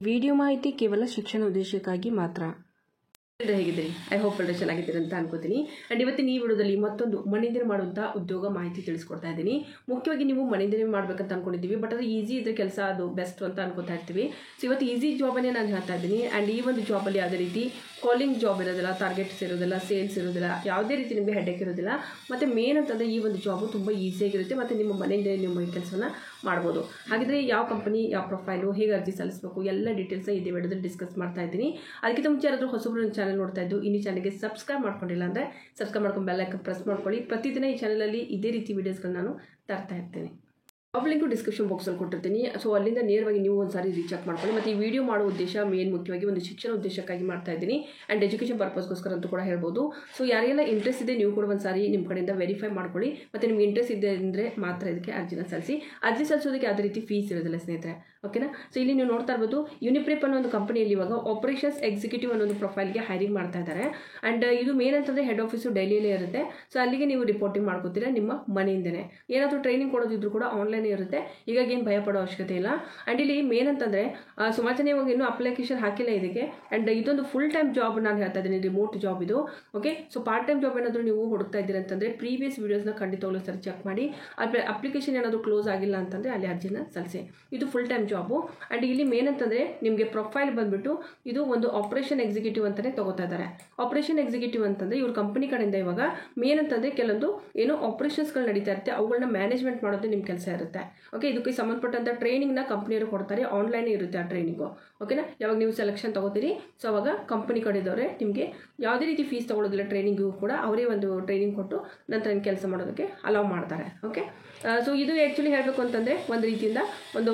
Video ಮಾಹಿತಿ ಕೇವಲ ಶಿಕ್ಷಣ ಉದ್ದೇಶಕ್ಕಾಗಿ ಮಾತ್ರ. ಹೇಗಿದ್ದೀರಿ? ಐ ಹೋಪ್ ಎಲ್ಲರೂ ಚೆನ್ನಾಗಿದ್ದೀರಿ ಅಂತ ಅನ್ಕೋತೀನಿ. ಆ್ಯಂಡ್ ಇವತ್ತಿನ ಈ ವಿಡಿಯೋದಲ್ಲಿ ಮತ್ತೊಂದು ಮನೆಯಿಂದಲೇ ಮಾಡುವಂಥ ಉದ್ಯೋಗ ಮಾಹಿತಿ ತಿಳಿಸ್ಕೊಡ್ತಾ ಇದ್ದೀನಿ. ಮುಖ್ಯವಾಗಿ ನೀವು ಮನೆಯಿಂದಲೇ ಮಾಡಬೇಕಂತ ಅನ್ಕೊಂಡಿದ್ದೀವಿ, ಬಟ್ ಅದು ಈಸಿ ಇದ್ರೆ ಕೆಲಸ ಅದು ಬೆಸ್ಟ್ ಅಂತ ಅನ್ಕೋತಾ ಇರ್ತೀವಿ. ಸೊ ಇವತ್ತು ಈಸಿ ಜಾಬನ್ನೇ ನಾನು ಹೇಳ್ತಾ ಇದ್ದೀನಿ. ಆ್ಯಂಡ್ ಈ ಒಂದು ಜಾಬಲ್ಲಿ ಯಾವುದೇ ರೀತಿ ಕಾಲಿಂಗ್ ಜಾಬ್ ಇರೋದಿಲ್ಲ, ಟಾರ್ಗೆಟ್ಸ್ ಇರೋದಿಲ್ಲ, ಸೇಲ್ಸ್ ಇರೋದಿಲ್ಲ, ಯಾವುದೇ ರೀತಿ ನಿಮಗೆ ಹೆಡ್ಡೇಕ್ ಇರೋದಿಲ್ಲ. ಮತ್ತು ಮೇನ್ ಅಂತಂದರೆ ಈ ಒಂದು ಜಾಬು ತುಂಬ ಈಸಿಯಾಗಿರುತ್ತೆ ಮತ್ತು ನಿಮ್ಮ ಮನೆಯಿಂದ ನೀವು ಈ ಕೆಲಸವನ್ನು ಮಾಡ್ಬೋದು. ಹಾಗಿದ್ರೆ ಯಾವ ಕಂಪನಿ, ಯಾವ ಪ್ರೊಫೈಲು, ಹೇಗೆ ಅರ್ಜಿ ಸಲ್ಲಿಸಬೇಕು ಎಲ್ಲ ಡೀಟೇಲ್ಸ್ ಇದೇ ವಿಡಿಯೋದಲ್ಲಿ ಡಿಸ್ಕಸ್ ಮಾಡ್ತಾ ಇದ್ದೀನಿ. ಅದಕ್ಕಿಂತ ಮುಂಚೆ ಯಾರಾದರೂ ಹೊಸಬ್ರು ಚಾನಲ್ ನೋಡ್ತಾ ಇದ್ದು ಇನ್ನೂ ಚಾನಲ್ಗೆ ಸಬ್ಸ್ಕ್ರೈಬ್ ಮಾಡ್ಕೊಂಡಿಲ್ಲ ಅಂದರೆ ಸಬ್ಸ್ಕ್ರೈಬ್ ಮಾಡ್ಕೊಂಡು ಬೆಲ್ ಐಕಾನ್ ಪ್ರೆಸ್ ಮಾಡ್ಕೊಳ್ಳಿ. ಪ್ರತಿದಿನ ಈ ಚಾನಲಲ್ಲಿ ಇದೇ ರೀತಿ ವೀಡಿಯೋಸ್ಗಳನ್ನ ನಾನು ತರ್ತಾ ಇರ್ತೀನಿ. ಜಾಬ್ ಲಿಂಕು ಡಿಸ್ಕ್ರಿಪ್ಷನ್ ಬಾಕ್ಸಲ್ಲಿ ಕೊಟ್ಟಿರ್ತೀನಿ. ಸೊ ಅಲ್ಲಿಂದ ನೇರವಾಗಿ ನೀವು ಒಂದು ಸಾರಿ ರೀಚ್ ಮಾಡ್ಕೊಳ್ಳಿ. ಮತ್ತು ಈ ವಿಡಿಯೋ ಮಾಡೋ ಉದ್ದೇಶ ಮೇನ್ ಮುಖ್ಯವಾಗಿ ಒಂದು ಶಿಕ್ಷಣ ಉದ್ದೇಶಕ್ಕಾಗಿ ಮಾಡ್ತಾ ಇದ್ದೀನಿ. ಆ್ಯಂಡ್ ಎಜುಕೇಷನ್ ಪರ್ಪಸ್ಗೋಸ್ಕರ ಅಂತೂ ಕೂಡ ಹೇಳ್ಬೋದು. ಸೊ ಯಾರಿಗೆಲ್ಲ ಇಂಟ್ರೆಸ್ಟ್ ಇದೆ ನೀವು ಕೂಡ ಒಂದು ಸಾರಿ ನಿಮ್ಮ ಕಡೆಯಿಂದ ವೆರಿಫೈ ಮಾಡ್ಕೊಳ್ಳಿ. ಮತ್ತು ನಿಮ್ಗೆ ಇಂಟ್ರೆಸ್ಟ್ ಇದೆ ಅಂದರೆ ಮಾತ್ರ ಇದಕ್ಕೆ ಅರ್ಜಿನ ಸಲ್ಲಿಸಿ. ಅರ್ಜಿ ಸಲ್ಲಿಸೋದಕ್ಕೆ ಯಾವುದೇ ರೀತಿ ಫೀಸ್ ಇರೋದಿಲ್ಲ ಸ್ನೇಹಿತರೆ, ಓಕೆನಾ. ಸೊ ಇಲ್ಲಿ ನೀವು ನೋಡ್ತಾ ಇರ್ಬೋದು, ಯುನಿಪ್ರೆಪ್ ಅನ್ನೋ ಒಂದು ಕಂಪನಿಯಲ್ಲಿ ಇವಾಗ ಆಪರೇಷನ್ಸ್ ಎಕ್ಸಿಕ್ಯೂಟಿವ್ ಅನ್ನೋ ಒಂದು ಪ್ರೊಫೈಲ್ಗೆ ಹೈರಿಂಗ್ ಮಾಡ್ತಾ ಇದ್ದಾರೆ. ಆ್ಯಂಡ್ ಇದು ಮೇನ್ ಅಂತಂದರೆ ಹೆಡ್ ಆಫೀಸು ಡೆಲ್ಲಿಯಲ್ಲೇ ಇರುತ್ತೆ. ಸೊ ಅಲ್ಲಿಗೆ ನೀವು ರಿಪೋರ್ಟಿಂಗ್ ಮಾಡ್ಕೋತೀರಾ ನಿಮ್ಮ ಮನೆಯಿಂದನೇ. ಏನಾದರೂ ಟ್ರೈನಿಂಗ್ ಕೊಡೋದಿದ್ರು ಕೂಡ ಆನ್ಲೈನ್ ಇರುತ್ತೆ, ಹೀಗಾಗಿ ಏನು ಭಯ ಪಡೋ ಅವಶ್ಯಕತೆ ಇಲ್ಲ. ಆ್ಯಂಡ್ ಇಲ್ಲಿ ಮೇನ್ ಅಂತಂದರೆ ಸುಮಾರು ಜನ ಇವಾಗ ಇನ್ನೂ ಅಪ್ಲಿಕೇಶನ್ ಹಾಕಿಲ್ಲ ಇದಕ್ಕೆ. ಆ್ಯಂಡ್ ಇದೊಂದು ಫುಲ್ ಟೈಮ್ ಜಾಬ್ ನಾನು ಹೇಳ್ತಾ ಇದ್ದೀನಿ, ರಿಮೋಟ್ ಜಾಬ್ ಇದು, okay. So part time job ಏನಾದರೂ ನೀವು ಹುಡುಕ್ತಾ ಇದ್ದೀರ ಅಂತಂದರೆ ಪ್ರೀವಿಯಸ್ ವೀಡಿಯೋಸ್ನ ಖಂಡಿತವಾಗ್ಲೂ ಸರಿ ಚೆಕ್ ಮಾಡಿ. ಅಪ್ಲಿಕೇಶನ್ ಏನಾದರೂ ಕ್ಲೋಸ್ ಆಗಿಲ್ಲ ಅಂತಂದರೆ ಅಲ್ಲಿ ಅರ್ಜಿನ ಸಲ್ಲಿಸಿ. ಇದು ಫುಲ್ ಟೈಮ್ ಜಾಬು. ಆ್ಯಂಡ್ ಇಲ್ಲಿ ಮೇನ್ ಅಂತಂದರೆ ನಿಮಗೆ ಪ್ರೊಫೈಲ್ ಬಂದುಬಿಟ್ಟು ಇದು ಒಂದು ಆಪರೇಷನ್ ಎಕ್ಸಿಕ್ಯೂಟಿವ್ ಅಂತಲೇ ತಗೋತಾ ಇದ್ದಾರೆ. ಆಪರೇಷನ್ ಎಕ್ಸಿಕ್ಯೂಟಿವ್ ಅಂತಂದರೆ ಇವ್ರ ಕಂಪನಿ ಕಡೆಯಿಂದ ಇವಾಗ ಮೇನ್ ಅಂತಂದರೆ ಕೆಲವೊಂದು ಏನೋ ಆಪರೇಷನ್ಸ್ಗಳು ನಡೀತಾ ಇರುತ್ತೆ, ಅವುಗಳನ್ನ ಮ್ಯಾನೇಜ್ಮೆಂಟ್ ಮಾಡೋದು ನಿಮ್ಮ ಕೆಲಸ ಇರುತ್ತೆ, ಓಕೆ. ಇದಕ್ಕೆ ಸಂಬಂಧಪಟ್ಟಂಥ ಟ್ರೈನಿಂಗ್ನ ಕಂಪ್ನಿಯವರು ಕೊಡ್ತಾರೆ, ಆನ್ಲೈನೇ ಇರುತ್ತೆ ಆ ಟ್ರೈನಿಂಗು, ಓಕೆನಾ. ಯಾವಾಗ ನೀವು ಸೆಲೆಕ್ಷನ್ ತೊಗೋತೀರಿ ಸೊ ಅವಾಗ ಕಂಪನಿ ಕಡೆದವರೇ ನಿಮಗೆ ಯಾವುದೇ ರೀತಿ ಫೀಸ್ ತೊಗೊಳೋದಿಲ್ಲ, ಟ್ರೈನಿಂಗು ಕೂಡ ಅವರೇ ಒಂದು ಟ್ರೈನಿಂಗ್ ಕೊಟ್ಟು ನಂತರ ನಿಮ್ಮ ಕೆಲಸ ಮಾಡೋದಕ್ಕೆ ಅಲೌ ಮಾಡ್ತಾರೆ, ಓಕೆ. ಸೊ ಇದು ಆ್ಯಕ್ಚುಲಿ ಹೇಳಬೇಕು ಅಂತಂದರೆ ಒಂದು ರೀತಿಯಿಂದ ಒಂದು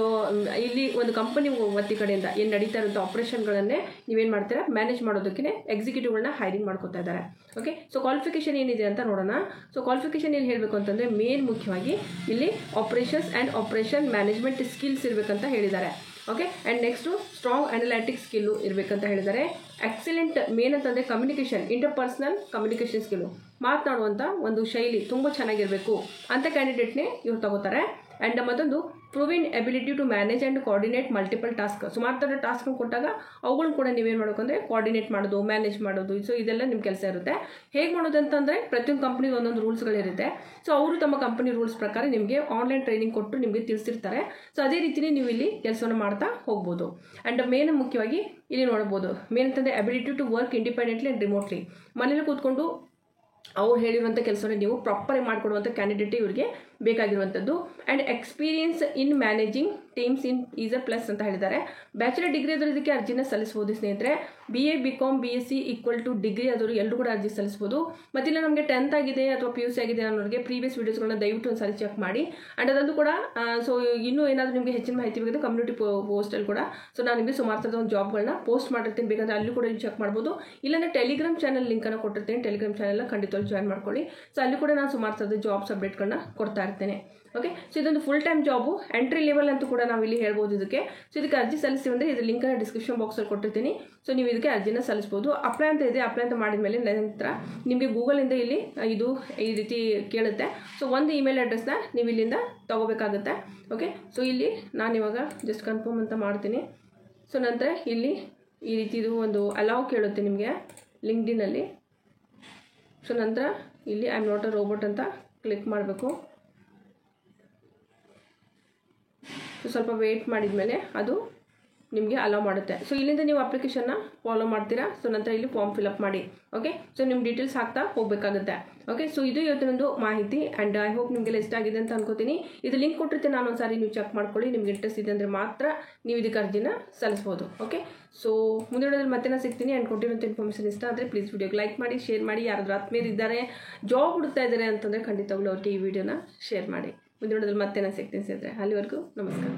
ಇಲ್ಲಿ ಒಂದು ಕಂಪನಿ ವತಿ ಕಡೆಯಿಂದ ಏನು ನಡೀತಾ ಇರುವಂಥ ಆಪ್ರೇಷನ್ಗಳನ್ನೇ ನೀವೇನು ಮಾಡ್ತೀರಾ ಮ್ಯಾನೇಜ್ ಮಾಡೋದಕ್ಕೆ ಎಕ್ಸಿಕ್ಯೂಟಿವ್ಗಳನ್ನ ಹೈರಿಂಗ್ ಮಾಡ್ಕೋತಾ ಇದ್ದಾರೆ, ಓಕೆ. ಸೊ ಕ್ವಾಲಿಫಿಕೇಷನ್ ಏನಿದೆ ಅಂತ ನೋಡೋಣ. ಸೊ ಕ್ವಾಲಿಫಿಕೇಷನ್ ಏನು ಹೇಳಬೇಕು ಅಂತಂದರೆ ಮೇನ್ ಮುಖ್ಯವಾಗಿ ಇಲ್ಲಿ operations and operation management skills ಇರಬೇಕಂತ ಹೇಳಿದ್ದಾರೆ, okay. And next strong analytics skill ಇರಬೇಕಂತ ಹೇಳಿದ್ದಾರೆ. ಎಕ್ಸಲೆಂಟ್ ಮೇನ್ ಅಂತಂದರೆ ಕಮ್ಯುನಿಕೇಷನ್, ಇಂಟರ್ಪರ್ಸನಲ್ ಕಮ್ಯುನಿಕೇಷನ್ ಸ್ಕಿಲ್ಲು, ಮಾತನಾಡುವಂಥ ಒಂದು ಶೈಲಿ ತುಂಬ ಚೆನ್ನಾಗಿರಬೇಕು ಅಂತ ಕ್ಯಾಂಡಿಡೇಟ್ನೇ ಇವ್ರು ತಗೋತಾರೆ. ಆ್ಯಂಡ್ ಮತ್ತೊಂದು proven ability to manage and coordinate multiple task. ಸುಮಾರು ಥರ ಟಾಸ್ಕ್ನ ಕೊಟ್ಟಾಗ ಅವುಗಳನ್ನ ಕೂಡ ನೀವೇನು ಮಾಡಬೇಕಂದ್ರೆ ಕೋಆರ್ಡಿನೇಟ್ ಮಾಡೋದು, ಮ್ಯಾನೇಜ್ ಮಾಡೋದು, ಸೊ ಇದೆಲ್ಲ ನಿಮ್ಮ ಕೆಲಸ ಇರುತ್ತೆ. ಹೇಗೆ ಮಾಡೋದು ಅಂತಂದರೆ ಪ್ರತಿಯೊಂದು ಕಂಪ್ನಿಗೆ ಒಂದೊಂದು ರೂಲ್ಸ್ಗಳಿರುತ್ತೆ. ಸೊ ಅವರು ತಮ್ಮ ಕಂಪನಿ ರೂಲ್ಸ್ ಪ್ರಕಾರ ನಿಮಗೆ ಆನ್ಲೈನ್ ಟ್ರೈನಿಂಗ್ ಕೊಟ್ಟು ನಿಮಗೆ ತಿಳಿಸಿರ್ತಾರೆ. ಸೊ ಅದೇ ರೀತಿಯೇ ನೀವು ಇಲ್ಲಿ ಕೆಲಸವನ್ನು ಮಾಡ್ತಾ ಹೋಗ್ಬೋದು. ಆ್ಯಂಡ್ ಮೇನ್ ಮುಖ್ಯವಾಗಿ ಇಲ್ಲಿ ನೋಡ್ಬೋದು ಮೇನ್ ಅಂತಂದರೆ ability to work independently and remotely. ಮನೇಲಿ ಕೂತ್ಕೊಂಡು ಅವ್ರು ಹೇಳಿರುವಂಥ ಕೆಲಸವನ್ನು ನೀವು ಪ್ರಾಪರಾಗಿ ಮಾಡಿಕೊಡುವಂಥ ಕ್ಯಾಂಡಿಡೇಟ್ ಇವರಿಗೆ ಬೇಕಾಗಿರುವಂಥದ್ದು. And experience in managing teams is a plus ಅಂತ ಹೇಳಿದ್ದಾರೆ. ಬ್ಯಾಚುಲರ್ ಡಿಗ್ರಿ ಆದರೂ ಇದಕ್ಕೆ ಅರ್ಜಿನ ಸಲ್ಲಿಸ್ಬೋದು ಸ್ನೇಹಿತರೆ. BA BCom BSc equal to degree ಆದವರು ಎಲ್ಲರೂ ಕೂಡ ಅರ್ಜಿ ಸಲ್ಲಿಸ್ಬೋದು. ಮತ್ತಿಲ್ಲ ನಮಗೆ 10th ಆಗಿದೆ ಅಥವಾ PUC ಆಗಿದೆ ಅನ್ನೋರಿಗೆ ಪ್ರೀವಿಯಸ್ ವೀಡಿಯೋಸ್ಗಳನ್ನ ದಯವಿಟ್ಟು ಒಂದು ಸಾರಿ ಚೆಕ್ ಮಾಡಿ. ಆ್ಯಂಡ್ ಅದೊಂದು ಕೂಡ ಸೊ ಇನ್ನೂ ಏನಾದರೂ ನಿಮಗೆ ಹೆಚ್ಚಿನ ಮಾಹಿತಿ ಬೇಕಿದ್ರೆ ಕಮ್ಯುನಿಟಿ ಪೋಸ್ಟಲ್ಲಿ ಕೂಡ ಸೊ ನಾನು ನಿಮಗೆ ಸುಮಾರು ಥರದ ಒಂದು ಜಾಬ್ಗಳನ್ನ ಪೋಸ್ಟ್ ಮಾಡಿರ್ತೀನಿ, ಬೇಕಂದರೆ ಅಲ್ಲಿ ಕೂಡ ನೀವು ಚೆಕ್ ಮಾಡ್ಬೋದು. ಇಲ್ಲಾಂದರೆ ಟೆಲಿಗ್ರಾಮ್ ಚಾನಲ್ ಲಿಂಕನ್ನು ಕೊಟ್ಟಿರ್ತೀನಿ, ಟೆಲಿಗ್ರಾಮ್ ಚಾನಲ್ನ ಖಂಡಿತವಾಗಿ ಜಾಯ್ನ್ ಮಾಡ್ಕೊಳ್ಳಿ. ಸೊ ಅಲ್ಲಿ ಕೂಡ ನಾನು ಸುಮಾರು ಥರದ ಜಾಬ್ಸ್ ಅಪ್ಡೇಟ್ಗಳನ್ನ ಕೊಡ್ತಾ ಇರ್ತೇನೆ, ಓಕೆ. ಸೊ ಇದೊಂದು full time job, entry level ಅಂತೂ ಕೂಡ ನಾವು ಇಲ್ಲಿ ಹೇಳ್ಬೋದು ಇದಕ್ಕೆ. ಸೊ ಇದಕ್ಕೆ ಅರ್ಜಿ ಸಲ್ಲಿಸ್ತೀವಿ ಅಂದರೆ ಇದು ಲಿಂಕನ್ನು ಡಿಸ್ಕ್ರಿಪ್ಷನ್ ಬಾಕ್ಸಲ್ಲಿ ಕೊಟ್ಟಿರ್ತೀನಿ. ಸೊ ನೀವು ಇದಕ್ಕೆ ಅರ್ಜಿನ ಸಲ್ಲಿಸ್ಬೋದು. ಅಪ್ಲೈ ಅಂತ ಇದೆ, ಅಪ್ಲೈ ಅಂತ ಮಾಡಿದ ಮೇಲೆ ನಂತರ ನಿಮಗೆ ಗೂಗಲಿಂದ ಇಲ್ಲಿ ಇದು ಈ ರೀತಿ ಕೇಳುತ್ತೆ. ಸೊ ಒಂದು ಇಮೇಲ್ ಅಡ್ರೆಸ್ನ ನೀವು ಇಲ್ಲಿಂದ ತೊಗೋಬೇಕಾಗುತ್ತೆ, ಓಕೆ. ಸೊ ಇಲ್ಲಿ ನಾನಿವಾಗ ಜಸ್ಟ್ ಕನ್ಫರ್ಮ್ ಅಂತ ಮಾಡ್ತೀನಿ. ಸೊ ನಂತರ ಇಲ್ಲಿ ಈ ರೀತಿ ಇದು ಒಂದು ಅಲೌ ಕೇಳುತ್ತೆ ನಿಮಗೆ ಲಿಂಕ್ಡ್ಇನ್ನಲ್ಲಿ. ಸೊ ನಂತರ ಇಲ್ಲಿ I am not a robot ಅಂತ ಕ್ಲಿಕ್ ಮಾಡಬೇಕು. ಸೊ ಸ್ವಲ್ಪ ವೆಯ್ಟ್ ಮಾಡಿದ ಮೇಲೆ ಅದು ನಿಮಗೆ ಅಲೌ ಮಾಡುತ್ತೆ. ಸೊ ಇಲ್ಲಿಂದ ನೀವು ಅಪ್ಲಿಕೇಶನ್ನ ಫಾಲೋ ಮಾಡ್ತೀರಾ. ಸೊ ನಂತರ ಇಲ್ಲಿ ಫಾರ್ಮ್ ಫಿಲಪ್ ಮಾಡಿ, ಓಕೆ. ಸೊ ನಿಮ್ಮ ಡೀಟೇಲ್ಸ್ ಹಾಕ್ತಾ ಹೋಗಬೇಕಾಗುತ್ತೆ, ಓಕೆ. ಸೊ ಇದು ಇವತ್ತಿನೊಂದು ಮಾಹಿತಿ. ಆ್ಯಂಡ್ ಐ ಹೋಪ್ ನಿಮಗೆಲ್ಲ ಇಷ್ಟ ಆಗಿದೆ ಅಂತ ಅನ್ಕೋತೀನಿ. ಇದು ಲಿಂಕ್ ಕೊಟ್ಟಿರ್ತೀನಿ, ನಾನು ಒಂದು ಸಾರಿ ನೀವು ಚೆಕ್ ಮಾಡ್ಕೊಳ್ಳಿ. ನಿಮ್ಗೆ ಇಂಟ್ರೆಸ್ಟ್ ಇದೆ ಅಂದರೆ ಮಾತ್ರ ನೀವು ಇದಕ್ಕೆ ಅರ್ಜಿನ ಸಲ್ಲಿಸ್ಬೋದು, ಓಕೆ. ಸೊ ಮುಂದಿನ ವಿಡಿಯೋದಲ್ಲಿ ಮತ್ತೆ ನಾನು ಸಿಗ್ತೀನಿ. ಆ್ಯಂಡ್ ಕೊಟ್ಟಿರೋಂಥ ಇನ್ಫಾರ್ಮೇಷನ್ ಇಷ್ಟ ಆದರೆ ಪ್ಲೀಸ್ ವಿಡಿಯೋಗೆ ಲೈಕ್ ಮಾಡಿ, ಶೇರ್ ಮಾಡಿ. ಯಾರಾದರೂ ಆತ್ಮೀಯರಿದ್ದಾರೆ ಜಾಬ್ ಹುಡುಕ್ತಾ ಇದ್ದಾರೆ ಅಂತಂದರೆ ಖಂಡಿತವಾಗ್ಲೂ ಅವ್ರಿಗೆ ಈ ವಿಡಿಯೋನ ಶೇರ್ ಮಾಡಿ. ಮುಂದಿನ ವಿಡಿಯೋದಲ್ಲಿ ಮತ್ತೆ ನಾನು ಸಿಗ್ತೀನಿ ಸ್ನೇಹಿತರೆ. ಅಲ್ಲಿವರೆಗೂ ನಮಸ್ಕಾರ.